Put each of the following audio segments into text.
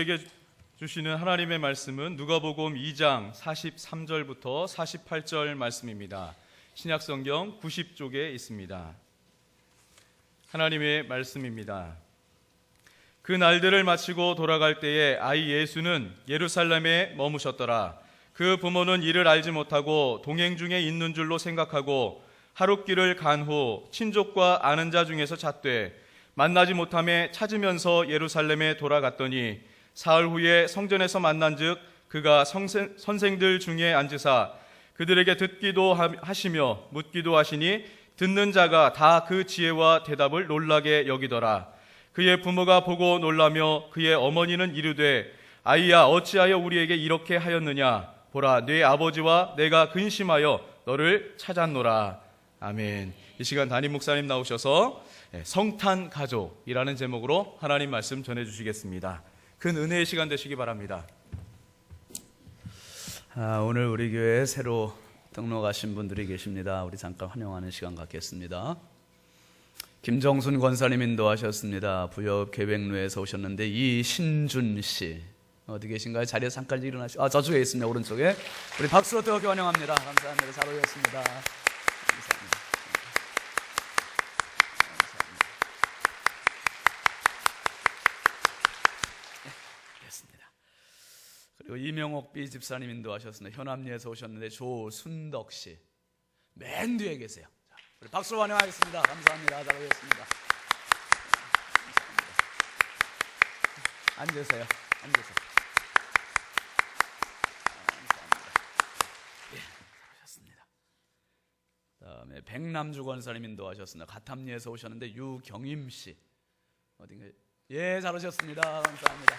우리에게 주시는 하나님의 말씀은 누가복음 2장 43절부터 48절 말씀입니다. 신약성경 90쪽에 있습니다. 하나님의 말씀입니다. 그 날들을 마치고 돌아갈 때에 아이 예수는 예루살렘에 머무셨더라. 그 부모는 이를 알지 못하고 동행 중에 있는 줄로 생각하고 하룻길을 간 후 친족과 아는 자 중에서 잣되 만나지 못함에 찾으면서 예루살렘에 돌아갔더니 사흘 후에 성전에서 만난즉 그가 선생들 중에 앉으사 그들에게 듣기도 하시며 묻기도 하시니 듣는 자가 다 그 지혜와 대답을 놀라게 여기더라. 그의 부모가 보고 놀라며 그의 어머니는 이르되 아이야 어찌하여 우리에게 이렇게 하였느냐. 보라 네 아버지와 내가 근심하여 너를 찾았노라. 아멘. 이 시간 담임 목사님 나오셔서 성탄 가족이라는 제목으로 하나님 말씀 전해주시겠습니다. 큰 은혜의 시간 되시기 바랍니다. 오늘 우리 교회에 새로 등록하신 분들이 계십니다. 우리 잠깐 환영하는 시간 갖겠습니다. 김정순 권사님 인도하셨습니다. 부여읍 계백로에서 오셨는데 이신준 씨 어디 계신가요? 자리에 잠깐 일어나시고 저쪽에 있습니다. 오른쪽에 우리 박수로 뜨겁게 환영합니다. 감사합니다. 잘 오셨습니다. 감사합니다. 그리고 이명옥 B 집사님 인도하셨습니다. 현암리에서 오셨는데 조순덕 씨 맨 뒤에 계세요. 자, 우리 박수로 환영하겠습니다. 감사합니다. 잘 오셨습니다. 앉으세요. 앉으세요. 감사합니다. 그다음에 백남주 권사님 인도하셨습니다. 가탐리에서 오셨는데 유경임 씨 어딘가 예, 잘 오셨습니다. 감사합니다.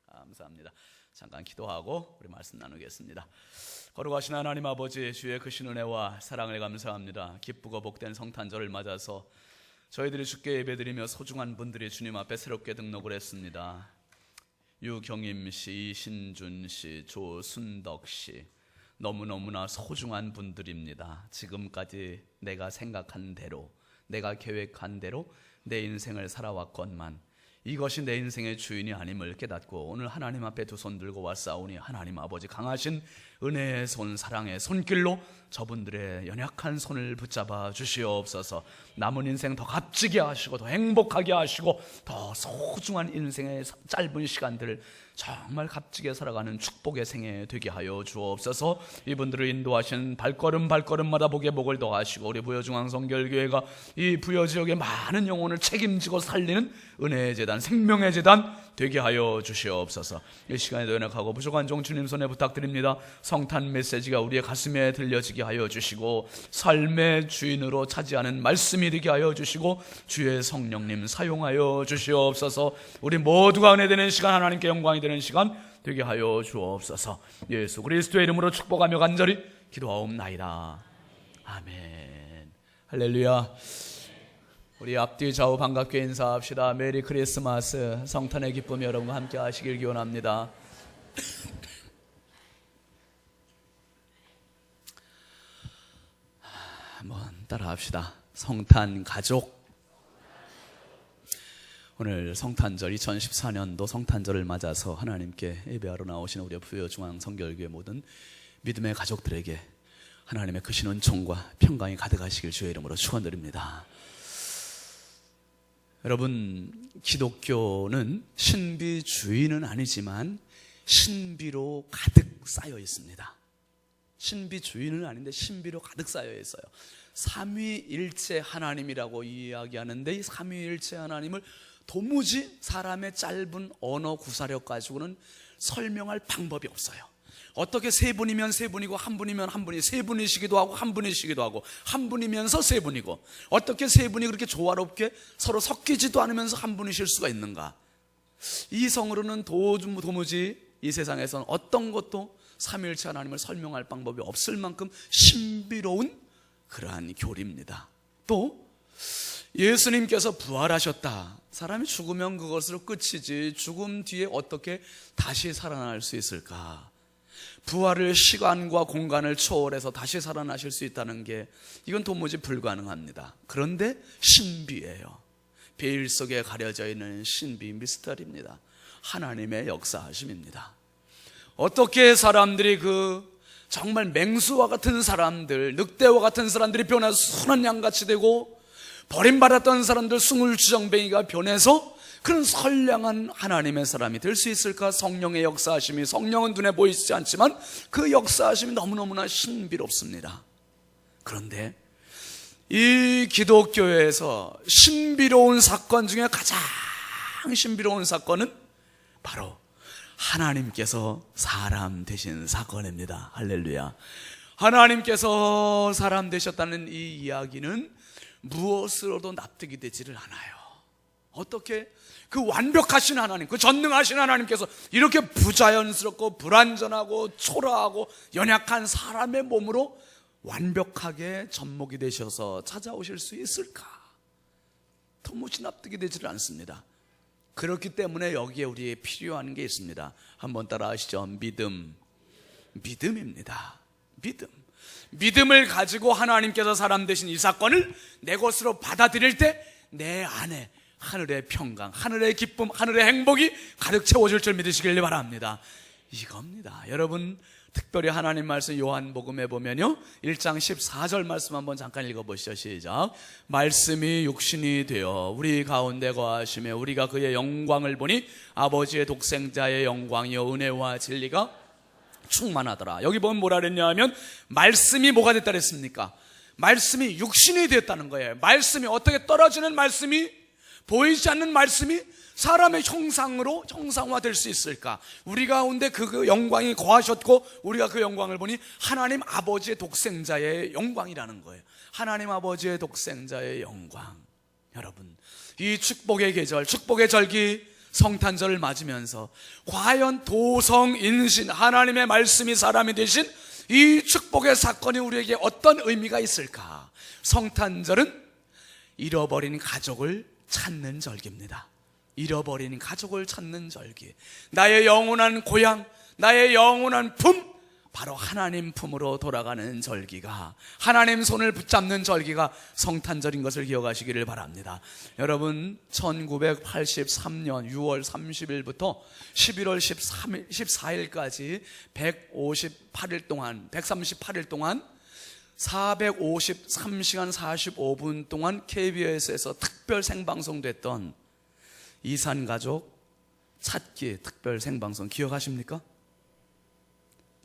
감사합니다. 잠깐 기도하고 우리 말씀 나누겠습니다. 거룩하신 하나님 아버지, 주의 크신 은혜와 사랑을 감사합니다. 기쁘고 복된 성탄절을 맞아서 저희들이 주께 예배드리며 소중한 분들이 주님 앞에 새롭게 등록을 했습니다. 유경임 씨, 이신준 씨, 조순덕 씨 너무너무나 소중한 분들입니다. 지금까지 내가 생각한 대로, 내가 계획한 대로 내 인생을 살아왔건만 이것이 내 인생의 주인이 아님을 깨닫고 오늘 하나님 앞에 두 손 들고 왔사오니 하나님 아버지 강하신 은혜의 손, 사랑의 손길로 저분들의 연약한 손을 붙잡아 주시옵소서. 남은 인생 더 값지게 하시고 더 행복하게 하시고 더 소중한 인생의 짧은 시간들을 정말 값지게 살아가는 축복의 생애 되게 하여 주옵소서. 이분들을 인도하신 발걸음마다 복의 복을 더하시고 우리 부여중앙성결교회가 이 부여지역의 많은 영혼을 책임지고 살리는 은혜의 재단, 생명의 재단 되게 하여 주시옵소서. 이 시간에도 연약하고 부족한 종 주님 손에 부탁드립니다. 성탄 메시지가 우리의 가슴에 들려지게 하여 주시고 삶의 주인으로 차지하는 말씀이 되게 하여 주시고 주의 성령님 사용하여 주시옵소서. 우리 모두가 은혜되는 시간, 하나님께 영광이 되는 시간 되게 하여 주옵소서. 예수 그리스도의 이름으로 축복하며 간절히 기도하옵나이다. 아멘. 할렐루야. 우리 앞뒤 좌우 반갑게 인사합시다. 메리 크리스마스. 성탄의 기쁨 여러분과 함께 하시길 기원합니다. 한번 따라합시다. 성탄 가족. 오늘 성탄절 2014년도 성탄절을 맞아서 하나님께 예배하러 나오시는 우리 부여중앙성결교회 모든 믿음의 가족들에게 하나님의 크신 은총과 평강이 가득하시길 주의 이름으로 축원드립니다. 여러분, 기독교는 신비주의는 아니지만 신비로 가득 쌓여 있습니다. 신비주의는 아닌데 신비로 가득 쌓여 있어요. 삼위일체 하나님이라고 이야기하는데 이 삼위일체 하나님을 도무지 사람의 짧은 언어 구사력 가지고는 설명할 방법이 없어요. 어떻게 세 분이면 세 분이고 한 분이면 한 분이, 세 분이시기도 하고 한 분이시기도 하고 한 분이면서 세 분이고 어떻게 세 분이 그렇게 조화롭게 서로 섞이지도 않으면서 한 분이실 수가 있는가? 이 성으로는 도무지 이 세상에서는 어떤 것도 삼위일체 하나님을 설명할 방법이 없을 만큼 신비로운 그러한 교리입니다. 또 예수님께서 부활하셨다. 사람이 죽으면 그것으로 끝이지 죽음 뒤에 어떻게 다시 살아날 수 있을까? 부활을 시간과 공간을 초월해서 다시 살아나실 수 있다는 게 이건 도무지 불가능합니다. 그런데 신비예요. 베일 속에 가려져 있는 신비 미스터리입니다. 하나님의 역사하심입니다. 어떻게 사람들이 정말 맹수와 같은 사람들, 늑대와 같은 사람들이 변해서 순한 양같이 되고, 버림받았던 사람들 숭울주정뱅이가 변해서 그런 선량한 하나님의 사람이 될 수 있을까? 성령의 역사하심이, 성령은 눈에 보이지 않지만 그 역사하심이 너무너무나 신비롭습니다. 그런데 이 기독교에서 신비로운 사건 중에 가장 신비로운 사건은 바로 하나님께서 사람 되신 사건입니다. 할렐루야. 하나님께서 사람 되셨다는 이 이야기는 무엇으로도 납득이 되지를 않아요. 어떻게 그 완벽하신 하나님, 그 전능하신 하나님께서 이렇게 부자연스럽고 불완전하고 초라하고 연약한 사람의 몸으로 완벽하게 접목이 되셔서 찾아오실 수 있을까? 도무지 납득이 되지를 않습니다. 그렇기 때문에 여기에 우리에 필요한 게 있습니다. 한번 따라 하시죠. 믿음입니다. 믿음을 가지고 하나님께서 사람 되신 이 사건을 내 것으로 받아들일 때 내 안에 하늘의 평강, 하늘의 기쁨, 하늘의 행복이 가득 채워질 줄 믿으시길 바랍니다. 이겁니다. 여러분, 특별히 하나님 말씀 요한복음에 보면요, 1장 14절 말씀 한번 잠깐 읽어보시죠. 시작. 말씀이 육신이 되어 우리 가운데 거하시며 우리가 그의 영광을 보니 아버지의 독생자의 영광이요 은혜와 진리가 충만하더라. 여기 보면 뭐라 그랬냐 하면, 말씀이 뭐가 됐다 그랬습니까? 말씀이 육신이 됐다는 거예요. 말씀이 어떻게 떨어지는 말씀이, 보이지 않는 말씀이 사람의 형상으로 형상화될 수 있을까? 우리 가운데 그 영광이 거하셨고 우리가 그 영광을 보니 하나님 아버지의 독생자의 영광이라는 거예요. 하나님 아버지의 독생자의 영광. 여러분, 이 축복의 계절, 축복의 절기 성탄절을 맞으면서 과연 도성인신 하나님의 말씀이 사람이 되신 이 축복의 사건이 우리에게 어떤 의미가 있을까? 성탄절은 잃어버린 가족을 찾는 절기입니다. 잃어버린 가족을 찾는 절기. 나의 영원한 고향, 나의 영원한 품, 바로 하나님 품으로 돌아가는 절기가, 하나님 손을 붙잡는 절기가 성탄절인 것을 기억하시기를 바랍니다. 여러분, 1983년 6월 30일부터 11월 14일까지 138일 동안 453시간 45분 동안 KBS에서 특별 생방송됐던 이산가족 찾기 특별 생방송 기억하십니까?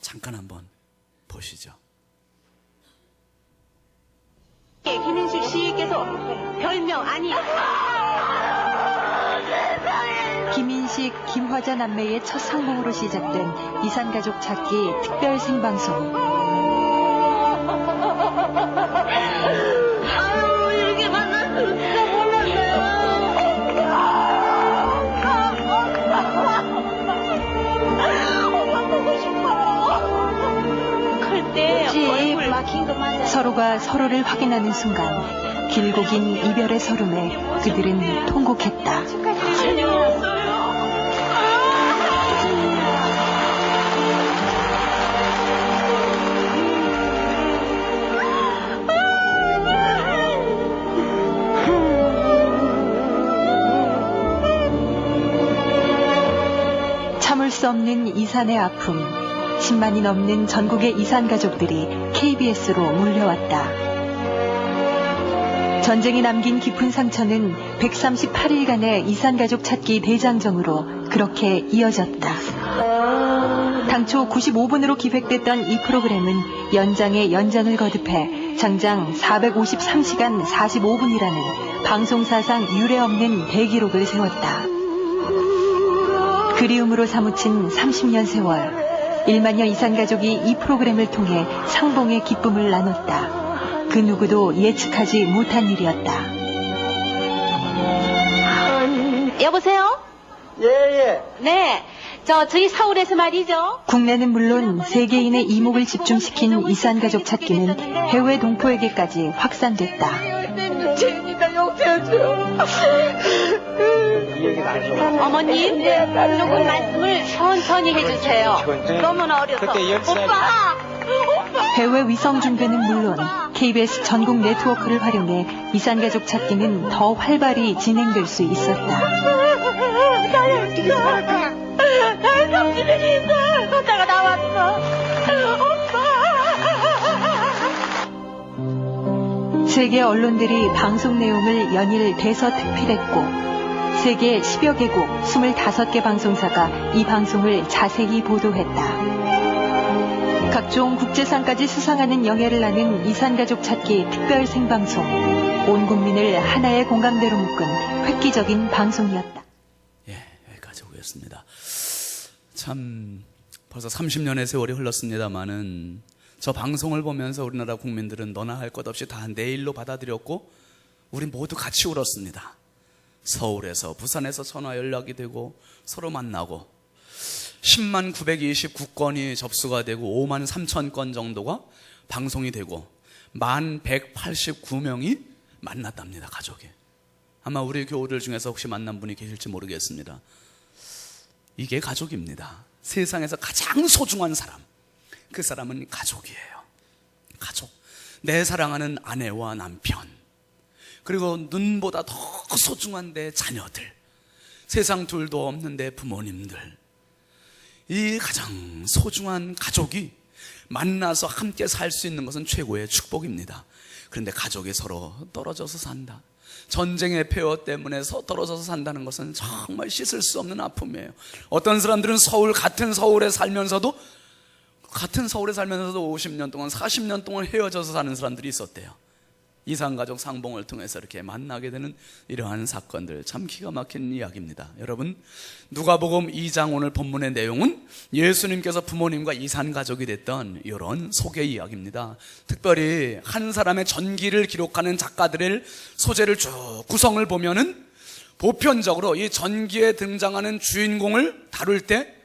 잠깐 한번 보시죠. 김인식 씨께서 별명 김인식, 김화자 남매의 첫 상봉으로 시작된 이산가족 찾기 특별 생방송. 아유, 이렇게 만날 줄 진짜 몰랐어요. 엄마 보고 싶어요. 클 때 얼굴 막힌 거 맞아요. 서로가 서로를 확인하는 순간 길고 긴 이별의 서름에 그들은 통곡했다. 참을 수 없는 이산의 아픔. 10만이 넘는 전국의 이산 가족들이 KBS로 몰려왔다. 전쟁이 남긴 깊은 상처는 138일간의 이산 가족 찾기 대장정으로 그렇게 이어졌다. 당초 95분으로 기획됐던 이 프로그램은 연장에 연장을 거듭해 장장 453시간 45분이라는 방송사상 유례없는 대기록을 세웠다. 그리움으로 사무친 30년 세월, 1만여 이산 가족이 이 프로그램을 통해 상봉의 기쁨을 나눴다. 그 누구도 예측하지 못한 일이었다. 여보세요? 예. 네, 저희 서울에서 말이죠. 국내는 물론 세계인의 이목을 집중시킨 이산 가족 찾기는 해외 동포에게까지 확산됐다. 죄입니다. 용서해줘요. 이 얘기는 안 해줘. 어머님, 조금 말씀을 천천히 해주세요. 너무나 어려서. 오빠! 해외 위성 중계는 물론 KBS 전국 네트워크를 활용해 이산가족 찾기는 더 활발히 진행될 수 있었다. 나의 성질이 있어. 오빠가 나왔어. 오빠. 세계 언론들이 방송 내용을 연일 대서특필했고 세계 10여 개국 25개 방송사가 이 방송을 자세히 보도했다. 각종 국제상까지 수상하는 영예를 나는 이산가족 찾기 특별 생방송. 온 국민을 하나의 공감대로 묶은 획기적인 방송이었다. 예, 여기까지 오겠습니다. 참 벌써 30년의 세월이 흘렀습니다마는 저 방송을 보면서 우리나라 국민들은 너나 할 것 없이 다 내일로 받아들였고 우리 모두 같이 울었습니다. 서울에서 부산에서 전화 연락이 되고 서로 만나고 10만 929건이 접수가 되고 5만 3천 건 정도가 방송이 되고 1만 189명이 만났답니다. 가족이. 아마 우리 교우들 중에서 혹시 만난 분이 계실지 모르겠습니다. 이게 가족입니다. 세상에서 가장 소중한 사람, 그 사람은 가족이에요. 가족. 내 사랑하는 아내와 남편, 그리고 눈보다 더 소중한 내 자녀들, 세상 둘도 없는 내 부모님들, 이 가장 소중한 가족이 만나서 함께 살 수 있는 것은 최고의 축복입니다. 그런데 가족이 서로 떨어져서 산다. 전쟁의 폐허 때문에 떨어져서 산다는 것은 정말 씻을 수 없는 아픔이에요. 어떤 사람들은 같은 서울에 살면서도 50년 동안 40년 동안 헤어져서 사는 사람들이 있었대요. 이산가족 상봉을 통해서 이렇게 만나게 되는 이러한 사건들, 참 기가 막힌 이야기입니다. 여러분, 누가복음 2장 오늘 본문의 내용은 예수님께서 부모님과 이산가족이 됐던 이런 소개 이야기입니다. 특별히 한 사람의 전기를 기록하는 작가들의 소재를 쭉 구성을 보면은 보편적으로 이 전기에 등장하는 주인공을 다룰 때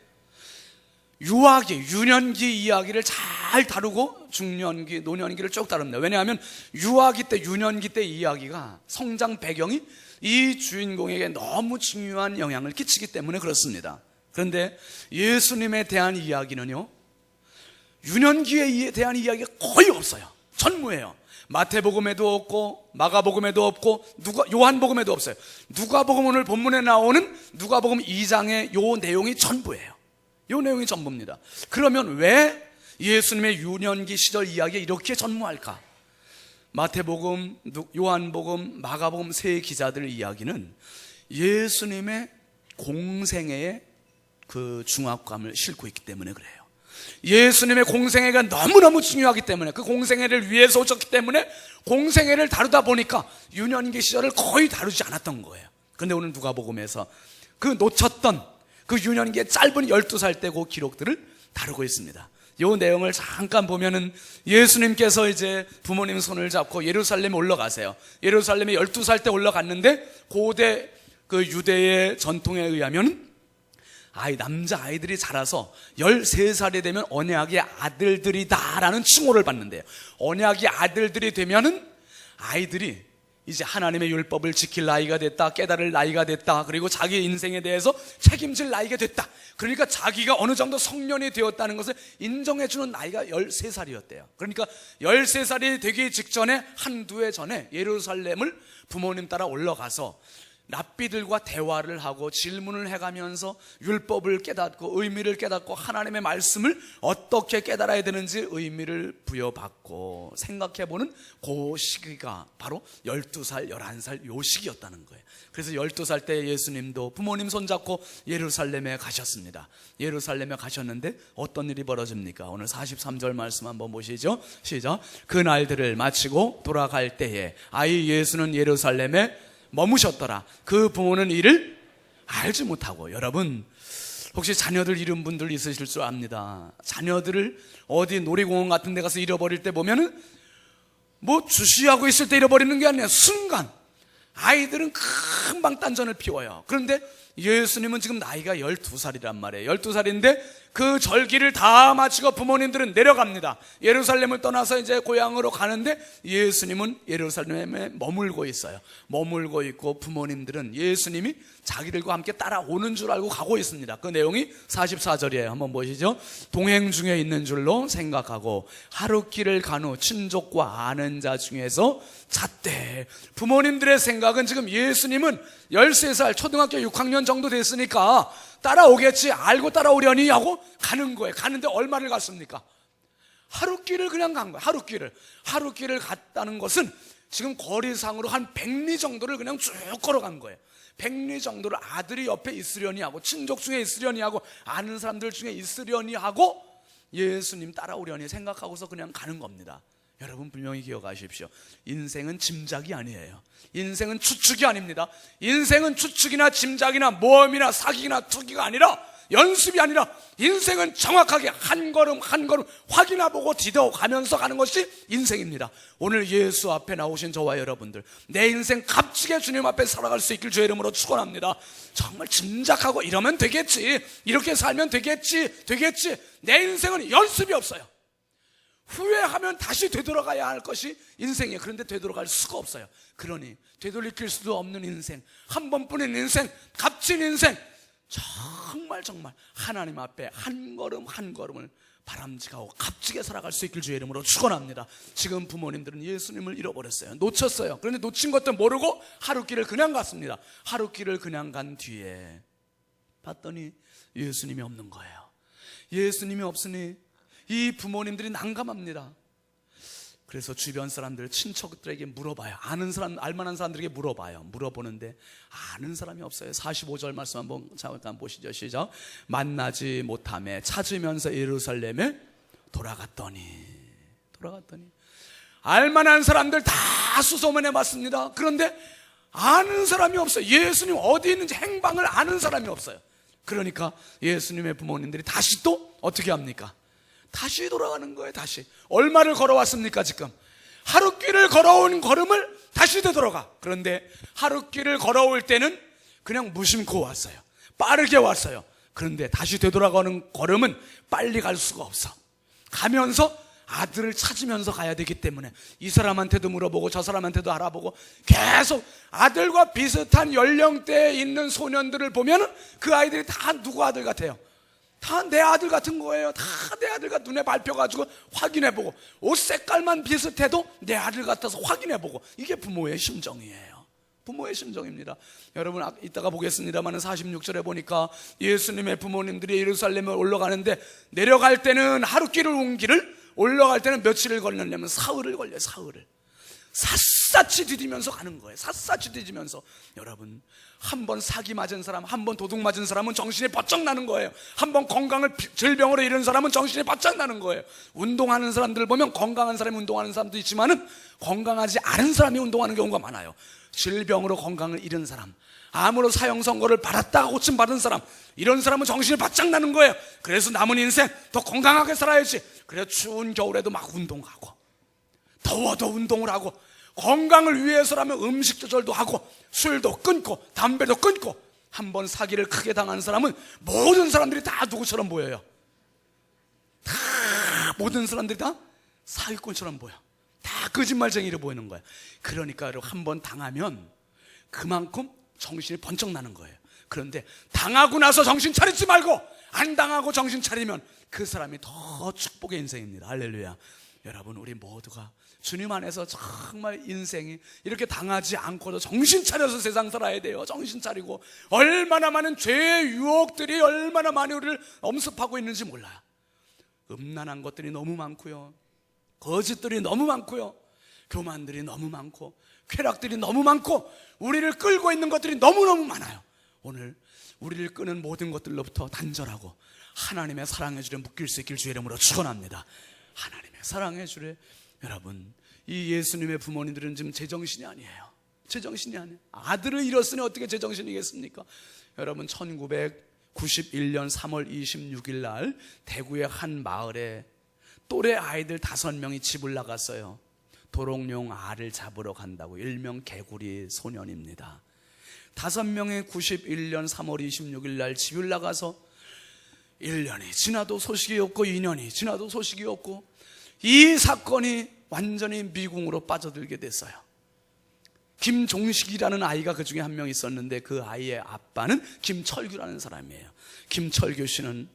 유년기 이야기를 잘 다루고 중년기, 노년기를 쭉 다룹니다. 왜냐하면 유아기 때, 유년기 때 이야기가 성장 배경이 이 주인공에게 너무 중요한 영향을 끼치기 때문에 그렇습니다. 그런데 예수님에 대한 이야기는요, 유년기에 대한 이야기가 거의 없어요. 전무해요. 마태복음에도 없고 마가복음에도 없고 요한복음에도 없어요. 누가복음 오늘 본문에 나오는 누가복음 2장의 요 내용이 전부예요. 이 내용이 전부입니다. 그러면 왜 예수님의 유년기 시절 이야기가 이렇게 전무할까? 마태복음, 요한복음, 마가복음 세 기자들 이야기는 예수님의 공생애의 그 중압감을 싣고 있기 때문에 그래요. 예수님의 공생애가 너무너무 중요하기 때문에, 그 공생애를 위해서 오셨기 때문에 공생애를 다루다 보니까 유년기 시절을 거의 다루지 않았던 거예요. 그런데 오늘 누가복음에서 그 놓쳤던 그 유년기의 짧은 12살 때 그 기록들을 다루고 있습니다. 이 내용을 잠깐 보면은 예수님께서 이제 부모님 손을 잡고 예루살렘에 올라가세요. 예루살렘에 12살 때 올라갔는데 고대 그 유대의 전통에 의하면 남자 아이들이 자라서 13살이 되면 언약의 아들들이다라는 칭호를 받는데요. 언약의 아들들이 되면은 아이들이 이제 하나님의 율법을 지킬 나이가 됐다, 깨달을 나이가 됐다, 그리고 자기 인생에 대해서 책임질 나이가 됐다. 그러니까 자기가 어느 정도 성년이 되었다는 것을 인정해주는 나이가 13살이었대요. 그러니까 13살이 되기 직전에 한두 해 전에 예루살렘을 부모님 따라 올라가서 랍비들과 대화를 하고 질문을 해가면서 율법을 깨닫고 의미를 깨닫고 하나님의 말씀을 어떻게 깨달아야 되는지 의미를 부여받고 생각해보는 그 시기가 바로 12살, 11살 요 시기였다는 거예요. 그래서 12살 때 예수님도 부모님 손잡고 예루살렘에 가셨습니다. 예루살렘에 가셨는데 어떤 일이 벌어집니까? 오늘 43절 말씀 한번 보시죠. 시작. 그 날들을 마치고 돌아갈 때에 아이 예수는 예루살렘에 머무셨더라. 그 부모는 이를 알지 못하고. 여러분, 혹시 자녀들 잃은 분들 있으실 줄 압니다. 자녀들을 어디 놀이공원 같은 데 가서 잃어버릴 때 보면은 뭐 주시하고 있을 때 잃어버리는 게 아니라 순간 아이들은 금방 딴전을 피워요. 그런데 예수님은 지금 나이가 12살이란 말이에요. 12살인데 그 절기를 다 마치고 부모님들은 내려갑니다. 예루살렘을 떠나서 이제 고향으로 가는데 예수님은 예루살렘에 머물고 있어요. 머물고 있고 부모님들은 예수님이 자기들과 함께 따라오는 줄 알고 가고 있습니다. 그 내용이 44절이에요. 한번 보시죠. 동행 중에 있는 줄로 생각하고 하루길을 간 후 친족과 아는 자 중에서 잣대. 부모님들의 생각은 지금 예수님은 13살 초등학교 6학년 정도 됐으니까 따라오겠지, 알고 따라오려니 하고 가는 거예요. 가는데 얼마를 갔습니까? 하루길을 그냥 간 거예요. 하루길을 갔다는 것은 지금 거리상으로 한 100리 정도를 그냥 쭉 걸어간 거예요. 100리 정도를 아들이 옆에 있으려니 하고 친족 중에 있으려니 하고 아는 사람들 중에 있으려니 하고 예수님 따라오려니 생각하고서 그냥 가는 겁니다. 여러분 분명히 기억하십시오. 인생은 짐작이 아니에요. 인생은 추측이 아닙니다. 인생은 추측이나 짐작이나 모험이나 사기나 투기가 아니라, 연습이 아니라 인생은 정확하게 한 걸음 한 걸음 확인해보고 디뎌가면서 가는 것이 인생입니다. 오늘 예수 앞에 나오신 저와 여러분들, 내 인생 값지게 주님 앞에 살아갈 수 있길 주의 이름으로 축원합니다. 정말 짐작하고 이러면 되겠지, 이렇게 살면 되겠지 내 인생은 연습이 없어요. 후회하면 다시 되돌아가야 할 것이 인생이에요. 그런데 되돌아갈 수가 없어요. 그러니 되돌이킬 수도 없는 인생, 한 번뿐인 인생, 값진 인생, 정말 하나님 앞에 한 걸음 한 걸음을 바람직하고 값지게 살아갈 수 있길 주의 이름으로 축원합니다. 지금 부모님들은 예수님을 잃어버렸어요. 놓쳤어요. 그런데 놓친 것도 모르고 하루길을 그냥 갔습니다. 하루길을 그냥 간 뒤에 봤더니 예수님이 없는 거예요. 예수님이 없으니 이 부모님들이 난감합니다. 그래서 주변 사람들, 친척들에게 물어봐요. 아는 사람, 알만한 사람들에게 물어보는데 아는 사람이 없어요. 45절 말씀 한번 잠깐 보시죠. 시작. 만나지 못하며 찾으면서 예루살렘에 돌아갔더니 알만한 사람들 다 수소문해 봤습니다. 그런데 아는 사람이 없어요. 예수님 어디 있는지 행방을 아는 사람이 없어요. 그러니까 예수님의 부모님들이 다시 또 어떻게 합니까? 다시 돌아가는 거예요. 다시 얼마를 걸어왔습니까? 지금 하루길을 걸어온 걸음을 다시 되돌아가. 그런데 하루길을 걸어올 때는 그냥 무심코 왔어요. 빠르게 왔어요. 그런데 다시 되돌아가는 걸음은 빨리 갈 수가 없어. 가면서 아들을 찾으면서 가야 되기 때문에 이 사람한테도 물어보고 저 사람한테도 알아보고 계속 아들과 비슷한 연령대에 있는 소년들을 보면 그 아이들이 다 누구 아들 같아요? 다 내 아들 같은 거예요. 다 내 아들 같은, 눈에 밟혀가지고 확인해보고 옷 색깔만 비슷해도 내 아들 같아서 확인해보고, 이게 부모의 심정이에요. 부모의 심정입니다. 여러분 이따가 보겠습니다만 46절에 보니까 예수님의 부모님들이 예루살렘에 올라가는데 내려갈 때는 하루길을 온 길을 올라갈 때는 며칠을 걸렸냐면 사흘을 걸려요. 사흘을 샅샅이 디디면서 가는 거예요. 샅샅이 디디면서. 여러분, 한 번 사기 맞은 사람, 한 번 도둑 맞은 사람은 정신이 바짝 나는 거예요. 한 번 건강을 질병으로 잃은 사람은 정신이 바짝 나는 거예요. 운동하는 사람들 보면 건강한 사람이 운동하는 사람도 있지만은 건강하지 않은 사람이 운동하는 경우가 많아요. 질병으로 건강을 잃은 사람, 암으로 사형 선고를 받았다가 고침 받은 사람, 이런 사람은 정신이 바짝 나는 거예요. 그래서 남은 인생 더 건강하게 살아야지. 그래서 추운 겨울에도 막 운동하고, 더워도 운동을 하고, 건강을 위해서라면 음식 조절도 하고, 술도 끊고 담배도 끊고. 한 번 사기를 크게 당한 사람은 모든 사람들이 다 누구처럼 보여요? 다 모든 사람들이 다 사기꾼처럼 보여. 다 거짓말쟁이로 보이는 거예요. 그러니까 한 번 당하면 그만큼 정신이 번쩍 나는 거예요. 그런데 당하고 나서 정신 차리지 말고 안 당하고 정신 차리면 그 사람이 더 축복의 인생입니다. 할렐루야. 여러분, 우리 모두가 주님 안에서 정말 인생이 이렇게 당하지 않고도 정신 차려서 세상 살아야 돼요. 정신 차리고. 얼마나 많은 죄의 유혹들이 얼마나 많이 우리를 엄습하고 있는지 몰라요. 음란한 것들이 너무 많고요, 거짓들이 너무 많고요, 교만들이 너무 많고, 쾌락들이 너무 많고, 우리를 끌고 있는 것들이 너무너무 많아요. 오늘 우리를 끄는 모든 것들로부터 단절하고 하나님의 사랑의 줄에 묶일 수 있길 주의 이름으로 축원합니다. 하나님의 사랑의 줄에. 여러분, 이 예수님의 부모님들은 지금 제정신이 아니에요. 제정신이 아니에요. 아들을 잃었으니 어떻게 제정신이겠습니까? 여러분, 1991년 3월 26일 날 대구의 한 마을에 또래 아이들 5명이 집을 나갔어요. 도롱뇽 알을 잡으러 간다고, 일명 개구리 소년입니다. 5명의 91년 3월 26일 날 집을 나가서 1년이 지나도 소식이 없고 2년이 지나도 소식이 없고, 이 사건이 완전히 미궁으로 빠져들게 됐어요. 김종식이라는 아이가 그 중에 한 명 있었는데, 그 아이의 아빠는 김철규라는 사람이에요. 김철규 씨는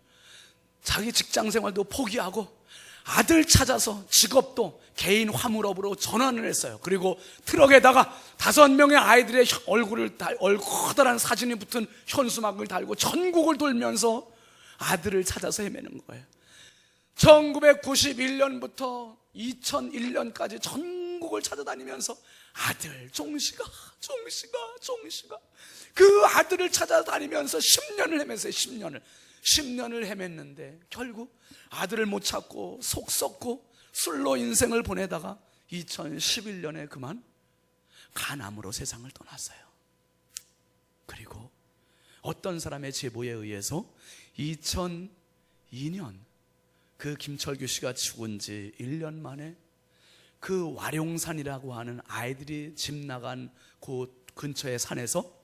자기 직장 생활도 포기하고 아들 찾아서 직업도 개인 화물업으로 전환을 했어요. 그리고 트럭에다가 5명의 아이들의 커다란 사진이 붙은 현수막을 달고 전국을 돌면서 아들을 찾아서 헤매는 거예요. 1991년부터 2001년까지 전국을 찾아다니면서 아들 종식아 그 아들을 찾아다니면서 10년을 헤맸어요. 10년을 헤맸는데 결국 아들을 못 찾고 속 썩고 술로 인생을 보내다가 2011년에 그만 간암으로 세상을 떠났어요. 그리고 어떤 사람의 제보에 의해서 2002년 그 김철규 씨가 죽은 지 1년 만에 그 와룡산이라고 하는 아이들이 집 나간 곳 근처의 산에서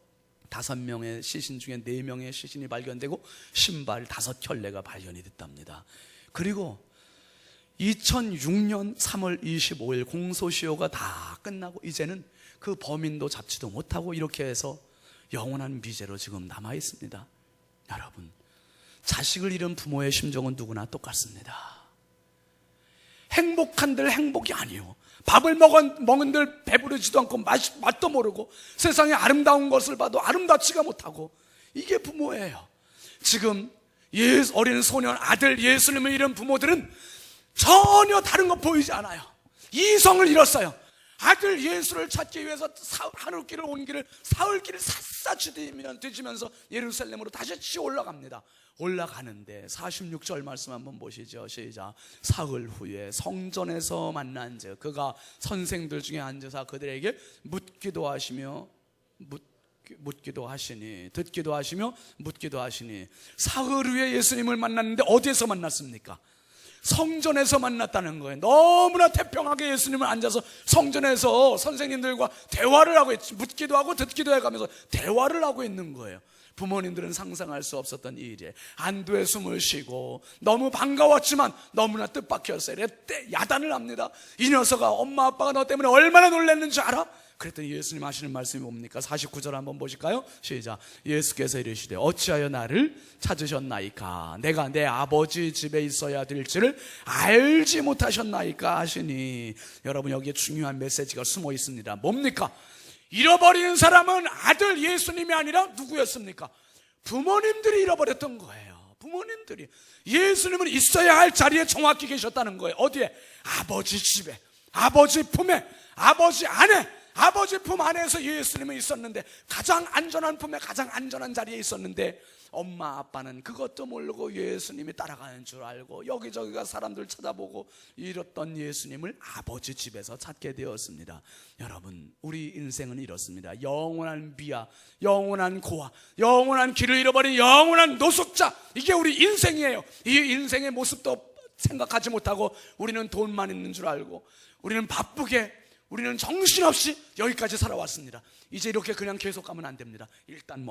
5명의 시신 중에 4명의 시신이 발견되고 신발 5켤레가 발견이 됐답니다. 그리고 2006년 3월 25일 공소시효가 다 끝나고 이제는 그 범인도 잡지도 못하고 이렇게 해서 영원한 미제로 지금 남아 있습니다. 여러분, 자식을 잃은 부모의 심정은 누구나 똑같습니다. 행복한들 행복이 아니요, 밥을 먹은들 배부르지도 않고 맛도 모르고 세상에 아름다운 것을 봐도 아름답지가 못하고, 이게 부모예요. 지금 어린 소년 아들 예수님을 잃은 부모들은 전혀 다른 거 보이지 않아요. 이성을 잃었어요. 아들 예수를 찾기 위해서 하늘길을 온 길을 사흘길을 샅샅이 뒤지면서 예루살렘으로 다시 올라갑니다. 올라가는데 46절 말씀 한번 보시죠. 시작. 사흘 후에 성전에서 만난 자 그가 선생들 중에 앉아서 그들에게 묻기도 하시며 묻기도 하시니 듣기도 하시며 묻기도 하시니. 사흘 후에 예수님을 만났는데 어디에서 만났습니까? 성전에서 만났다는 거예요. 너무나 태평하게 예수님을 앉아서 성전에서 선생님들과 대화를 하고 있지, 묻기도 하고 듣기도 해가면서 대화를 하고 있는 거예요. 부모님들은 상상할 수 없었던 이 일에 안도의 숨을 쉬고 너무 반가웠지만 너무나 뜻밖이었어요. 야단을 합니다. 이 녀석아, 엄마 아빠가 너 때문에 얼마나 놀랐는지 알아? 그랬더니 예수님 하시는 말씀이 뭡니까? 49절 한번 보실까요? 시작. 예수께서 이르시되 어찌하여 나를 찾으셨나이까? 내가 내 아버지 집에 있어야 될지를 알지 못하셨나이까 하시니. 여러분, 여기에 중요한 메시지가 숨어 있습니다. 뭡니까? 잃어버린 사람은 아들 예수님이 아니라 누구였습니까? 부모님들이 잃어버렸던 거예요. 부모님들이. 예수님은 있어야 할 자리에 정확히 계셨다는 거예요. 어디에? 아버지 집에, 아버지 품에, 아버지 안에. 아버지 품 안에서 예수님은 있었는데, 가장 안전한 품에 가장 안전한 자리에 있었는데, 엄마 아빠는 그것도 모르고 예수님이 따라가는 줄 알고 여기저기가 사람들 쳐다보고 이랬던 예수님을 아버지 집에서 찾게 되었습니다. 여러분, 우리 인생은 이렇습니다. 영원한 비하, 영원한 고아, 영원한 길을 잃어버린 영원한 노숙자, 이게 우리 인생이에요. 이 인생의 모습도 생각하지 못하고 우리는 돈만 있는 줄 알고 우리는 바쁘게, 우리는 정신없이 여기까지 살아왔습니다. 이제 이렇게 그냥 계속 가면 안 됩니다. 일단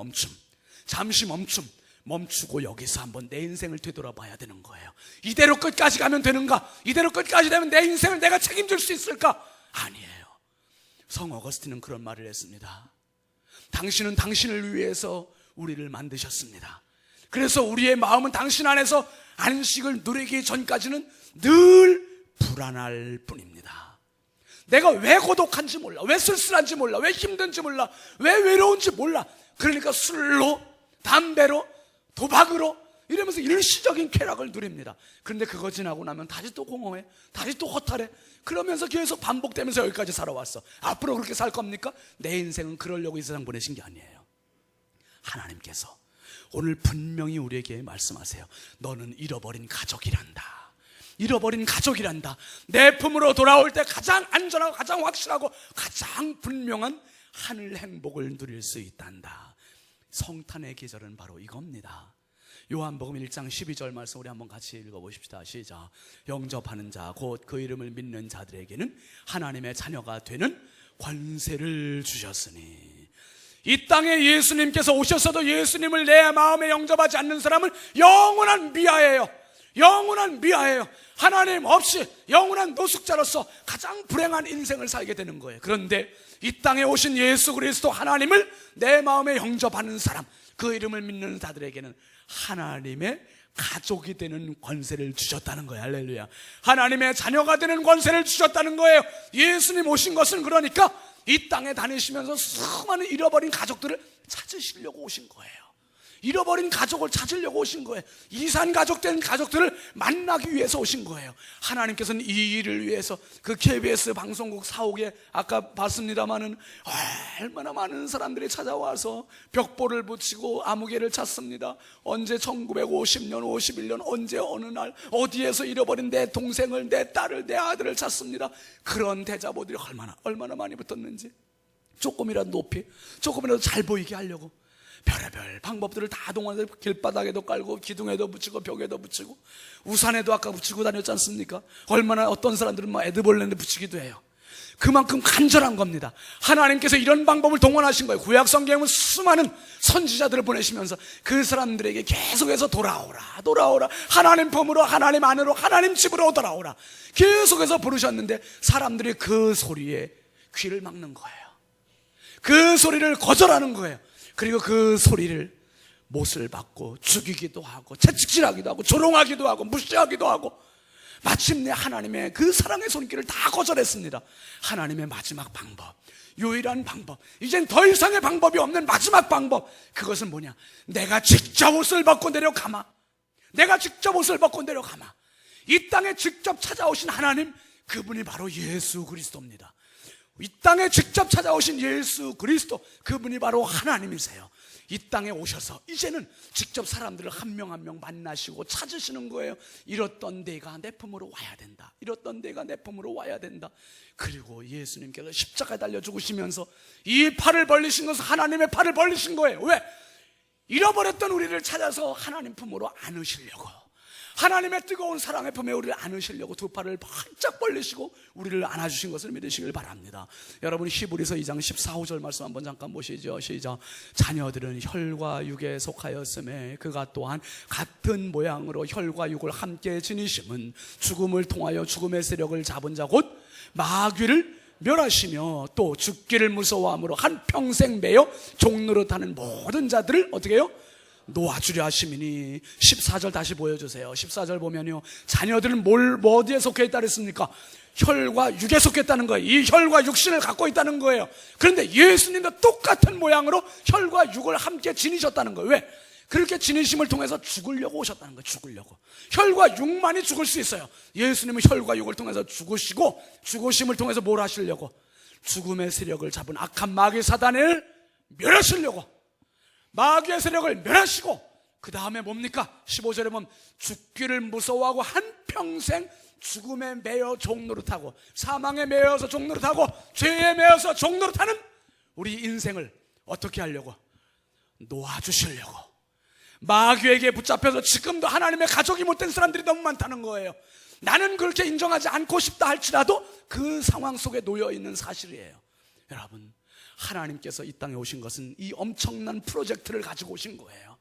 잠시 멈추고 여기서 한번 내 인생을 되돌아봐야 되는 거예요. 이대로 끝까지 가면 되는가? 이대로 끝까지 되면 내 인생을 내가 책임질 수 있을까? 아니에요. 성 어거스틴은 그런 말을 했습니다. 당신은 당신을 위해서 우리를 만드셨습니다. 그래서 우리의 마음은 당신 안에서 안식을 누리기 전까지는 늘 불안할 뿐입니다. 내가 왜 고독한지 몰라, 왜 쓸쓸한지 몰라, 왜 힘든지 몰라, 왜 외로운지 몰라. 그러니까 술로, 담배로, 도박으로 이러면서 일시적인 쾌락을 누립니다. 그런데 그거 지나고 나면 다시 또 공허해, 다시 또 허탈해. 그러면서 계속 반복되면서 여기까지 살아왔어. 앞으로 그렇게 살 겁니까? 내 인생은 그러려고 이 세상 보내신 게 아니에요. 하나님께서 오늘 분명히 우리에게 말씀하세요. 너는 잃어버린 가족이란다. 잃어버린 가족이란다. 내 품으로 돌아올 때 가장 안전하고 가장 확실하고 가장 분명한 하늘 행복을 누릴 수 있단다. 성탄의 계절은 바로 이겁니다. 요한복음 1장 12절 말씀 우리 한번 같이 읽어보십시다. 시작. 영접하는 자 곧 그 이름을 믿는 자들에게는 하나님의 자녀가 되는 권세를 주셨으니. 이 땅에 예수님께서 오셨어도 예수님을 내 마음에 영접하지 않는 사람은 영원한 미아예요. 영원한 미아예요. 하나님 없이 영원한 노숙자로서 가장 불행한 인생을 살게 되는 거예요. 그런데 이 땅에 오신 예수 그리스도 하나님을 내 마음에 영접하는 사람, 그 이름을 믿는 자들에게는 하나님의 가족이 되는 권세를 주셨다는 거예요. 할렐루야. 하나님의 자녀가 되는 권세를 주셨다는 거예요. 예수님 오신 것은 그러니까 이 땅에 다니시면서 수많은 잃어버린 가족들을 찾으시려고 오신 거예요. 잃어버린 가족을 찾으려고 오신 거예요. 이산 가족된 가족들을 만나기 위해서 오신 거예요. 하나님께서는 이 일을 위해서 그 KBS 방송국 사옥에 아까 봤습니다마는 얼마나 많은 사람들이 찾아와서 벽보를 붙이고 아무개를 찾습니다. 언제 1950년 51년 언제 어느 날 어디에서 잃어버린 내 동생을, 내 딸을, 내 아들을 찾습니다. 그런 대자보들이 얼마나 많이 붙었는지, 조금이라도 높이, 조금이라도 잘 보이게 하려고 별의별 방법들을 다 동원해서 길바닥에도 깔고 기둥에도 붙이고 벽에도 붙이고 우산에도 아까 붙이고 다녔지 않습니까? 얼마나 어떤 사람들은 막 에드벌레인데 붙이기도 해요. 그만큼 간절한 겁니다. 하나님께서 이런 방법을 동원하신 거예요. 구약 성경은 수많은 선지자들을 보내시면서 그 사람들에게 계속해서 돌아오라 하나님 품으로, 하나님 안으로, 하나님 집으로 돌아오라 계속해서 부르셨는데 사람들이 그 소리에 귀를 막는 거예요. 그 소리를 거절하는 거예요. 그리고 그 소리를 못을 받고 죽이기도 하고 채찍질하기도 하고 조롱하기도 하고 무시하기도 하고 마침내 하나님의 그 사랑의 손길을 다 거절했습니다. 하나님의 마지막 방법, 유일한 방법, 이젠 더 이상의 방법이 없는 마지막 방법, 그것은 뭐냐? 내가 직접 옷을 벗고 내려가마. 내가 직접 옷을 벗고 내려가마. 이 땅에 직접 찾아오신 하나님, 그분이 바로 예수 그리스도입니다. 이 땅에 직접 찾아오신 예수 그리스도, 그분이 바로 하나님이세요. 이 땅에 오셔서 이제는 직접 사람들을 한 명 한 명 만나시고 찾으시는 거예요. 이렇던 내가 내 품으로 와야 된다. 이렇던 내가 내 품으로 와야 된다. 그리고 예수님께서 십자가에 달려 죽으시면서 이 팔을 벌리신 것은 하나님의 팔을 벌리신 거예요. 왜? 잃어버렸던 우리를 찾아서 하나님 품으로 안으시려고, 하나님의 뜨거운 사랑의 품에 우리를 안으시려고 두 팔을 바짝 벌리시고 우리를 안아주신 것을 믿으시길 바랍니다. 여러분, 히브리서 2장 14, 15절 말씀 한번 잠깐 보시죠. 시작. 자녀들은 혈과 육에 속하였음에 그가 또한 같은 모양으로 혈과 육을 함께 지니심은 죽음을 통하여 죽음의 세력을 잡은 자 곧 마귀를 멸하시며 또 죽기를 무서워함으로 한평생 매여 종노릇하는 모든 자들을 어떻게 해요? 놓아주려 하심이니. 14절 다시 보여주세요. 14절 보면요, 자녀들은 어디에 속해 있다 그랬습니까? 혈과 육에 속했다는 거예요. 이 혈과 육신을 갖고 있다는 거예요. 그런데 예수님도 똑같은 모양으로 혈과 육을 함께 지니셨다는 거예요. 왜? 그렇게 지니심을 통해서 죽으려고 오셨다는 거예요. 죽으려고. 혈과 육만이 죽을 수 있어요. 예수님은 혈과 육을 통해서 죽으시고, 죽으심을 통해서 뭘 하시려고? 죽음의 세력을 잡은 악한 마귀 사단을 멸하시려고, 마귀의 세력을 멸하시고, 그 다음에 뭡니까? 15절에 보면 죽기를 무서워하고 한평생 죽음에 매여 종노릇하고, 사망에 매여서 종노릇하고 죄에 매여서 종노릇하는 우리 인생을 어떻게 하려고? 놓아주시려고. 마귀에게 붙잡혀서 지금도 하나님의 가족이 못된 사람들이 너무 많다는 거예요. 나는 그렇게 인정하지 않고 싶다 할지라도 그 상황 속에 놓여있는 사실이에요. 여러분, 하나님께서 이 땅에 오신 것은 이 엄청난 프로젝트를 가지고 오신 거예요.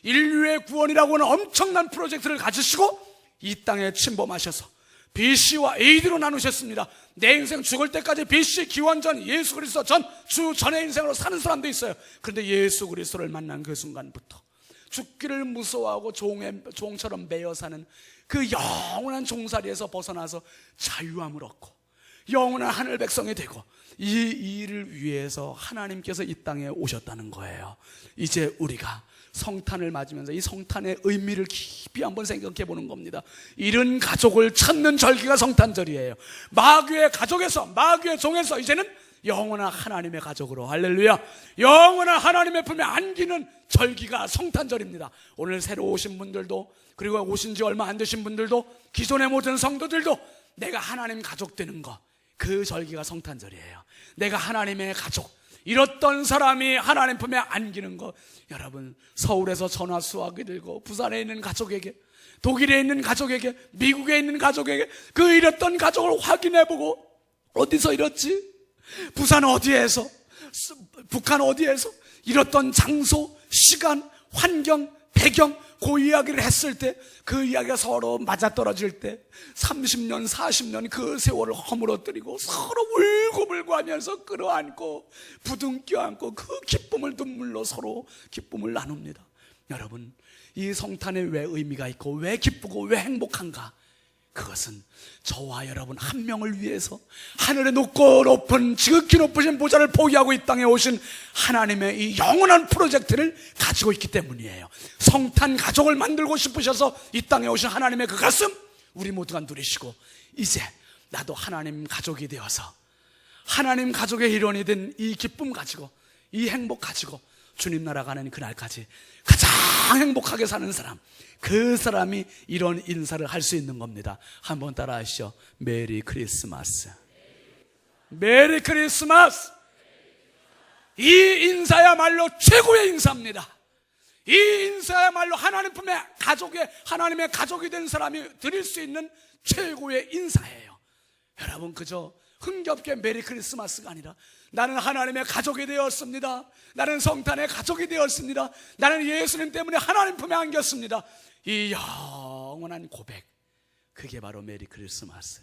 인류의 구원이라고 하는 엄청난 프로젝트를 가지시고 이 땅에 침범하셔서 BC와 AD로 나누셨습니다. 내 인생 죽을 때까지 BC 기원전, 예수 그리스도 전, 주 전의 인생으로 사는 사람도 있어요. 그런데 예수 그리스도를 만난 그 순간부터 죽기를 무서워하고 종처럼 매여 사는 그 영원한 종살이에서 벗어나서 자유함을 얻고 영원한 하늘 백성이 되고, 이 일을 위해서 하나님께서 이 땅에 오셨다는 거예요. 이제 우리가 성탄을 맞으면서 이 성탄의 의미를 깊이 한번 생각해 보는 겁니다. 잃은 가족을 찾는 절기가 성탄절이에요. 마귀의 가족에서, 마귀의 종에서 이제는 영원한 하나님의 가족으로, 할렐루야, 영원한 하나님의 품에 안기는 절기가 성탄절입니다. 오늘 새로 오신 분들도, 그리고 오신 지 얼마 안 되신 분들도, 기존의 모든 성도들도 내가 하나님 가족 되는 거, 그 절기가 성탄절이에요. 내가 하나님의 가족, 잃었던 사람이 하나님 품에 안기는 것, 여러분 서울에서 전화 수화기 들고 부산에 있는 가족에게, 독일에 있는 가족에게, 미국에 있는 가족에게 그 잃었던 가족을 확인해보고, 어디서 잃었지? 부산 어디에서, 북한 어디에서, 잃었던 장소, 시간, 환경, 배경, 그 이야기를 했을 때, 그 이야기가 서로 맞아떨어질 때 30년, 40년 그 세월을 허물어뜨리고 서로 울고불고 하면서 끌어안고 부둥켜 안고 그 기쁨을 눈물로 서로 기쁨을 나눕니다. 여러분, 이 성탄에 왜 의미가 있고 왜 기쁘고 왜 행복한가? 그것은 저와 여러분 한 명을 위해서 하늘의 높고 높은 지극히 높으신 보좌를 포기하고 이 땅에 오신 하나님의 이 영원한 프로젝트를 가지고 있기 때문이에요. 성탄 가족을 만들고 싶으셔서 이 땅에 오신 하나님의 그 가슴 우리 모두가 누리시고, 이제 나도 하나님 가족이 되어서 하나님 가족의 일원이 된 이 기쁨 가지고, 이 행복 가지고 주님 나라 가는 그날까지 가장 행복하게 사는 사람, 그 사람이 이런 인사를 할 수 있는 겁니다. 한번 따라 하시죠. 메리 크리스마스. 메리 크리스마스. 이 인사야말로 최고의 인사입니다. 이 인사야말로 하나님 품에 하나님의 가족이 된 사람이 드릴 수 있는 최고의 인사예요. 여러분, 그저 흥겹게 메리 크리스마스가 아니라 나는 하나님의 가족이 되었습니다. 나는 성탄의 가족이 되었습니다. 나는 예수님 때문에 하나님 품에 안겼습니다. 이 영원한 고백, 그게 바로 메리 크리스마스.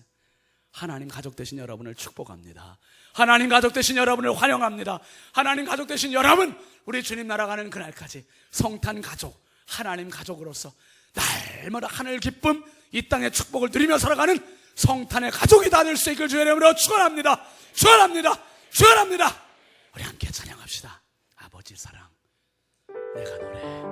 하나님 가족 되신 여러분을 축복합니다. 하나님 가족 되신 여러분을 환영합니다. 하나님 가족 되신 여러분, 우리 주님 나라 가는 그날까지 성탄 가족, 하나님 가족으로서 날마다 하늘 기쁨, 이 땅의 축복을 누리며 살아가는 성탄의 가족이 다 될 수 있길 주의 이름으로 축원합니다. 축원합니다. 축원합니다. 우리 함께 찬양합시다. 아버지 사랑, 내가 노래.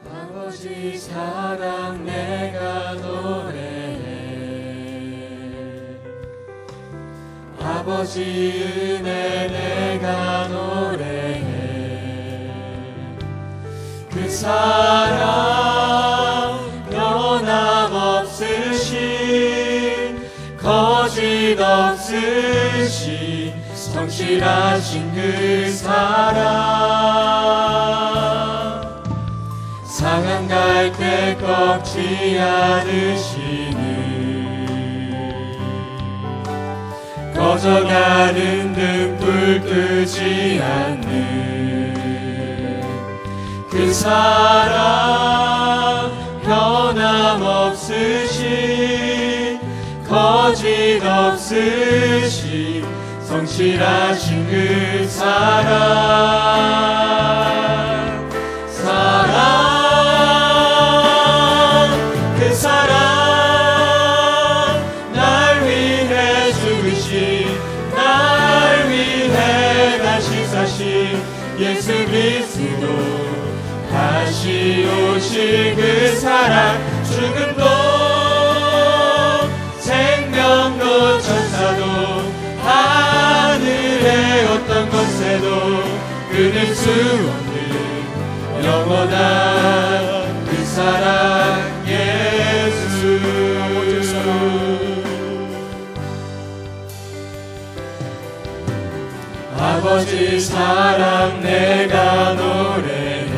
아버지 사랑 내가 노래해, 아버지 은혜 내가 노래해. 그 사랑 변함없으신, 거짓 없으신, 성실하신 그 사랑, 상한 갈 때 꺾지 않으시는, 꺼져가는 등불 끄지 않는 그 사랑, 변함없으신, 거짓 없으신, 성실하신 그 사랑, 그 사랑, 날 위해 죽으신, 날 위해 다시 사신 예수 그리스도, 다시 오실 그 사랑, 죽음도 생명도 천사도 하늘의 어떤 것에도 끊을 수 없는 영원한 그 사랑 예수. 아버지 사랑 내가 노래해,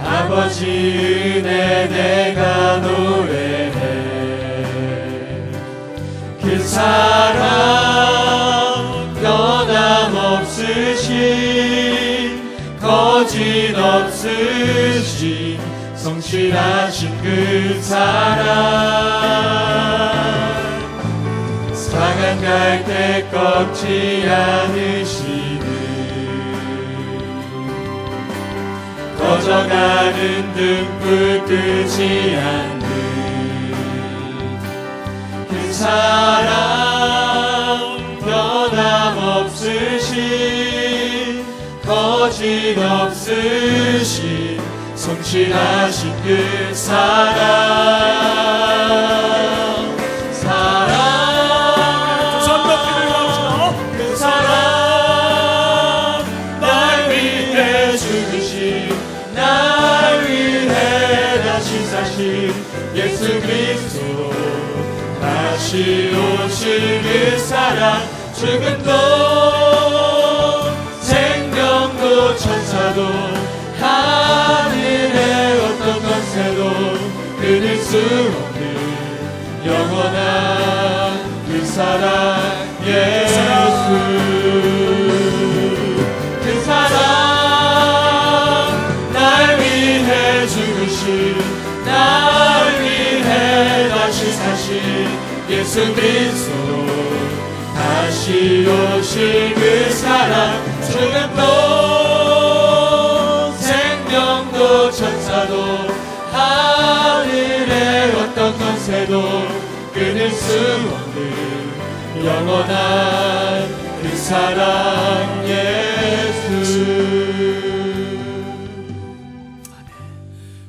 아버지 은혜 내가 노래해. 그 사랑 변함없으신, 거짓 없으신, 성실하신 그 사랑, 상한 갈 때 꺾지 않으시는, 꺼져가는 등불 끄지 않는 그 사랑, 변함없으신, 거짓 없으신, 성실하신 그 사랑, 사랑, 그리스도 다시 오실 그 사랑 죽음도 생명도 천사도 하늘의 어떤 권세도 끊을 수 없는 영원한 그 사랑 예수 그 사랑 날 위해 죽으신 날 위해 다시 사신 예수 그리스도 다시 오실 그 사랑 죽음도 생명도 천사도 하늘의 어떤 권세도 끊을 수 없는 영원한 그 사랑 예수.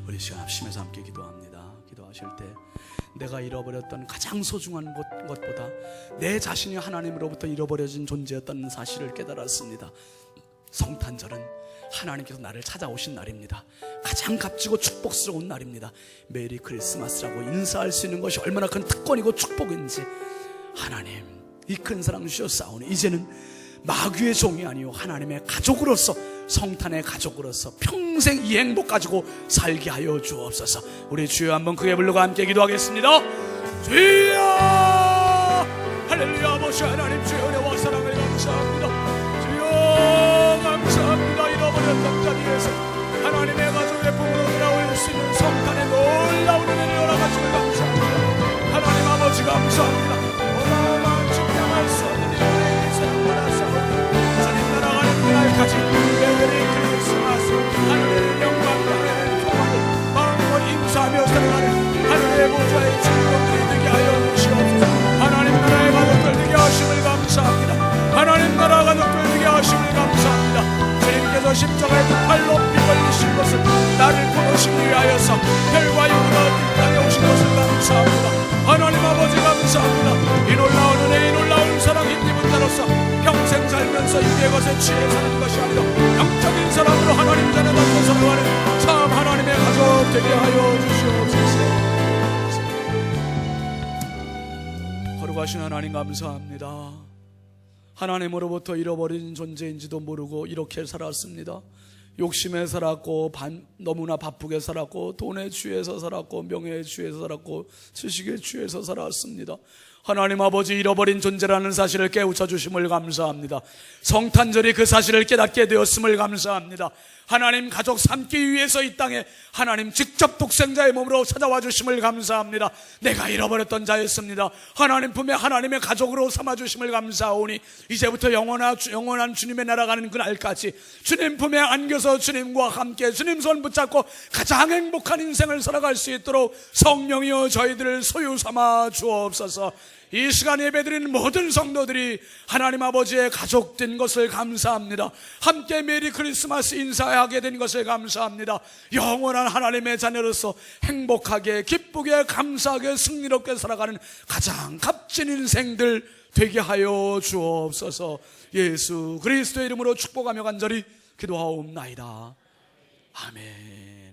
우리 시간 합심해서 함께 기도합니다. 기도하실 때 내가 잃어버렸던 가장 소중한 것보다 내 자신이 하나님으로부터 잃어버려진 존재였다는 사실을 깨달았습니다. 성탄절은 하나님께서 나를 찾아오신 날입니다. 가장 값지고 축복스러운 날입니다. 메리 크리스마스라고 인사할 수 있는 것이 얼마나 큰 특권이고 축복인지 하나님 이 큰 사랑 주셨사오니 이제는 마귀의 종이 아니요 하나님의 가족으로서 성탄의 가족으로서 평생 이 행복 가지고 살게 하여 주옵소서. 우리 주여 한번 크게 부르고 함께 기도하겠습니다. 주여 할렐루야. 아버지 하나님 주여 은혜와 사랑을 감사합니다. 주여 감사합니다. 잃어버렸던 자리에서 하나님의 가족의 품으로 돌아올 수 있는 성탄의 놀라운 은혜를 열어가지고 감사합니다. 하나님 아버지 감사합니다. 어마어마한 증명할 수 없는 은혜의 사랑 받았사오니 하나님 나라가는 그날까지 메리 크리스마스 하늘의 영광 하늘의 평화를 마음껏 인사하며 살아가는 하늘의 보좌의 친구들이 되게 하여 주시옵소서. 하나님 나라의 가족들 되게 하심을 감사합니다. 하나님 나라 가족들 되게 하심을 감사합니다. 주님께서 십자가에 두 팔로 피 걸리신 것을 나를 보시기 위하여서 별과 영광을 이 땅에 오신 것을 감사합니다. 하나님 아버지 감사합니다. 이 놀라운 은혜 이 놀라운 사랑 힘입은 자로서 평생 살면서 유의 것에 취해 사는 것이 아니라 영적인 사랑으로 하나님 전에 받고 살아가는 참 하나님의 가족 되게 하여 주시옵소서. 거룩하신 하나님 감사합니다. 하나님으로부터 잃어버린 존재인지도 모르고 이렇게 살았습니다. 욕심에 살았고 너무나 바쁘게 살았고 돈에 취해서 살았고 명예에 취해서 살았고 지식에 취해서 살았습니다. 하나님 아버지 잃어버린 존재라는 사실을 깨우쳐 주심을 감사합니다. 성탄절이 그 사실을 깨닫게 되었음을 감사합니다. 하나님 가족 삼기 위해서 이 땅에 하나님 직접 독생자의 몸으로 찾아와 주심을 감사합니다. 내가 잃어버렸던 자였습니다. 하나님 품에 하나님의 가족으로 삼아주심을 감사하오니 이제부터 영원한 주님의 나라 가는 그날까지 주님 품에 안겨서 주님과 함께 주님 손 붙잡고 가장 행복한 인생을 살아갈 수 있도록 성령이여 저희들을 소유 삼아 주옵소서. 이 시간 예배드리는 모든 성도들이 하나님 아버지의 가족된 것을 감사합니다. 함께 메리 크리스마스 인사하게 된 것을 감사합니다. 영원한 하나님의 자녀로서 행복하게 기쁘게 감사하게 승리롭게 살아가는 가장 값진 인생들 되게 하여 주옵소서. 예수 그리스도의 이름으로 축복하며 간절히 기도하옵나이다. 아멘.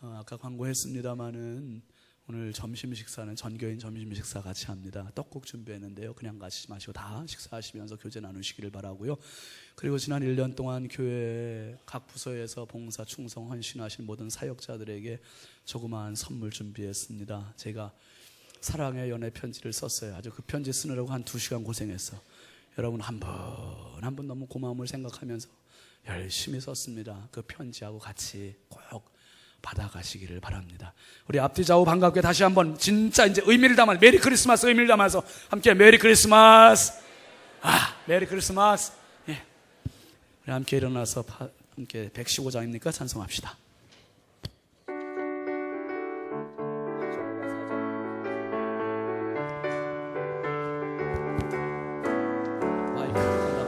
아까 광고했습니다마는 오늘 점심 식사는 전교인 점심 식사 같이 합니다. 떡국 준비했는데요. 그냥 가시지 마시고 다 식사하시면서 교제 나누시기를 바라고요. 그리고 지난 1년 동안 교회 각 부서에서 봉사, 충성, 헌신하신 모든 사역자들에게 조그마한 선물 준비했습니다. 제가 사랑의 연애 편지를 썼어요. 아주 그 편지 쓰느라고 한 2시간 고생했어. 여러분 한 분 너무 고마움을 생각하면서 열심히 썼습니다. 그 편지하고 같이 꼭 받아가시기를 바랍니다. 우리 앞뒤 좌우 반갑게 다시 한번 진짜 이제 의미를 담아 메리 크리스마스 의미를 담아서 함께 메리 크리스마스. 메리 크리스마스. 예. 우리 함께 일어나서 함께 115장입니까? 찬송합시다.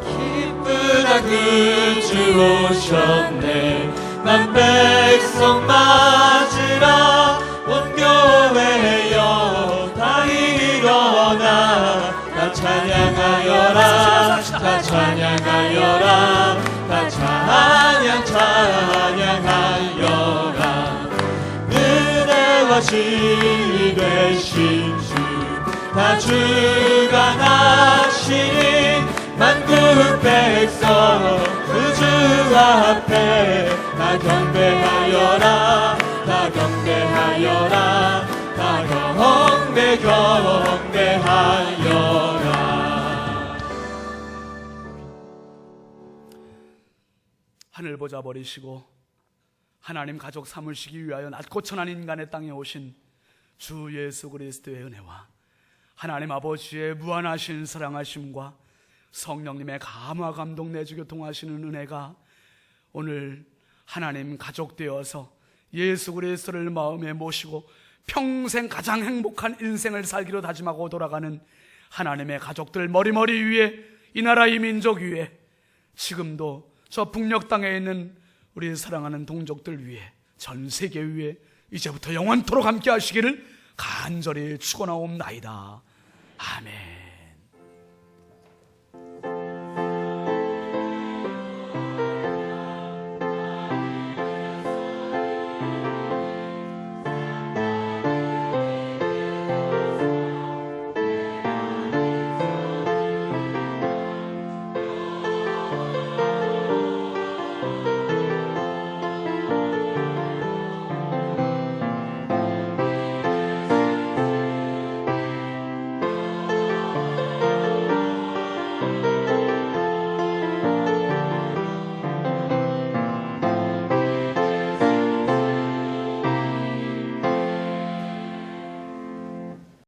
기쁘다 그 주 오셨네. 난 백성 맞으라. 온 교회여 다 일어나. 다 찬양하여라. 다 찬양하여라. 다 찬양하여라. 은혜와 진리 되신 주, 다 주가 나시니 만국 백성 그 주 앞에 다 경배하여라, 다 경배하여라, 다 경배하여라. 하늘 보자 버리시고 하나님 가족 삼으시기 위하여 낮고 천한 인간의 땅에 오신 주 예수 그리스도의 은혜와 하나님 아버지의 무한하신 사랑하심과 성령님의 감화 감동 내주 교통하시는 은혜가 오늘 하나님 가족 되어서 예수 그리스도를 마음에 모시고 평생 가장 행복한 인생을 살기로 다짐하고 돌아가는 하나님의 가족들 머리머리 위에, 이 나라 이 민족 위에, 지금도 저 북녘 땅에 있는 우리 사랑하는 동족들 위에, 전 세계 위에 이제부터 영원토록 함께 하시기를 간절히 축원하옵나이다. 아멘.